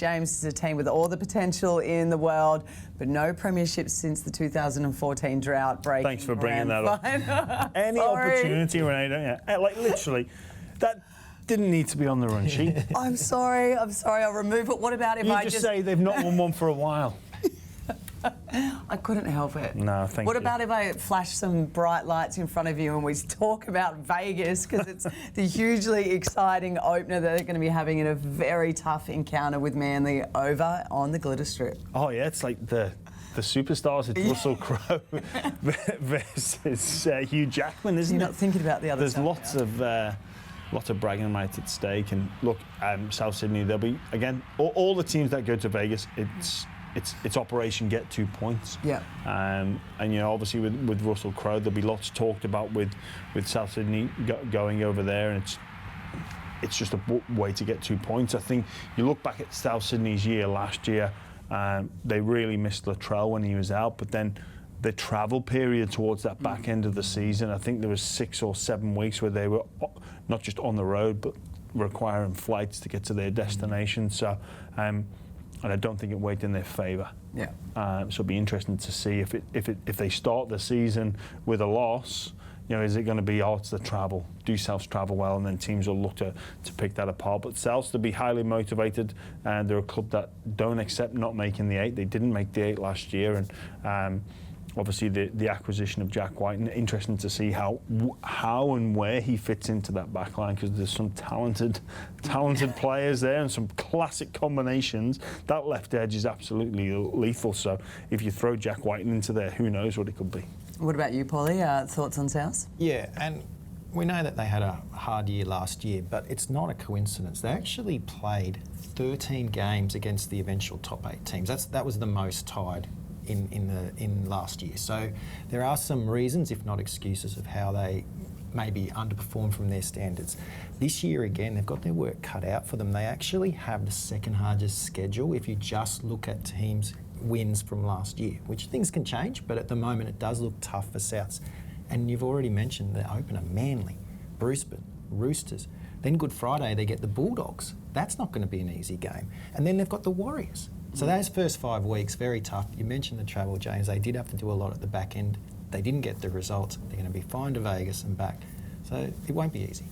James is a team with all the potential in the world, but no premierships since the 2014 drought break. Thanks for bringing that up. Any opportunity, Renee, don't you? Like, literally, that didn't need to be on the run sheet. I'm sorry, I'll remove it. What about if I just say they've not won one for a while? I couldn't help it. No, thank you. What about if I flash some bright lights in front of you and we talk about Vegas, because it's the hugely exciting opener that they're going to be having in a very tough encounter with Manly over on the Glitter Strip. Oh, yeah, it's like the superstars. It's Russell Crowe versus Hugh Jackman, isn't it? You're not thinking about the other There's stuff. lots of bragging rights at stake. And look, South Sydney, they'll be, again, all the teams that go to Vegas, it's Operation Get 2 points. Yeah. And you know, obviously with Russell Crowe, there'll be lots talked about with South Sydney going over there, and it's just a way to get 2 points. I think you look back at South Sydney's year last year, they really missed Latrell when he was out, but then the travel period towards that back end of the season, I think there was 6 or 7 weeks where they were not just on the road, but requiring flights to get to their destination. So. And I don't think it weighed in their favour. Yeah. So it'll be interesting to see if they start the season with a loss. You know, is it going to be it's the travel? Do Souths travel well, and then teams will look to pick that apart. But Souths to be highly motivated, and they're a club that don't accept not making the 8. They didn't make the 8 last year, and obviously the acquisition of Jack White. And interesting to see how and where he fits into that back line, because there's some talented players there and some classic combinations. That left edge is absolutely lethal. So if you throw Jack White into there, who knows what it could be. What about you, Paulie? Thoughts on South? Yeah, and we know that they had a hard year last year, but it's not a coincidence. They actually played 13 games against the eventual top 8 teams. That was the most tied in last year. So there are some reasons, if not excuses, of how they maybe underperformed from their standards. This year again, they've got their work cut out for them. They actually have the second hardest schedule if you just look at teams' wins from last year, which things can change, but at the moment it does look tough for Souths. And you've already mentioned the opener, Manly, Brisbane, Roosters. Then Good Friday they get the Bulldogs. That's not going to be an easy game. And then they've got the Warriors. So those first 5 weeks, very tough. You mentioned the travel, James. They did have to do a lot at the back end. They didn't get the results. They're going to be fine to Vegas and back. So it won't be easy.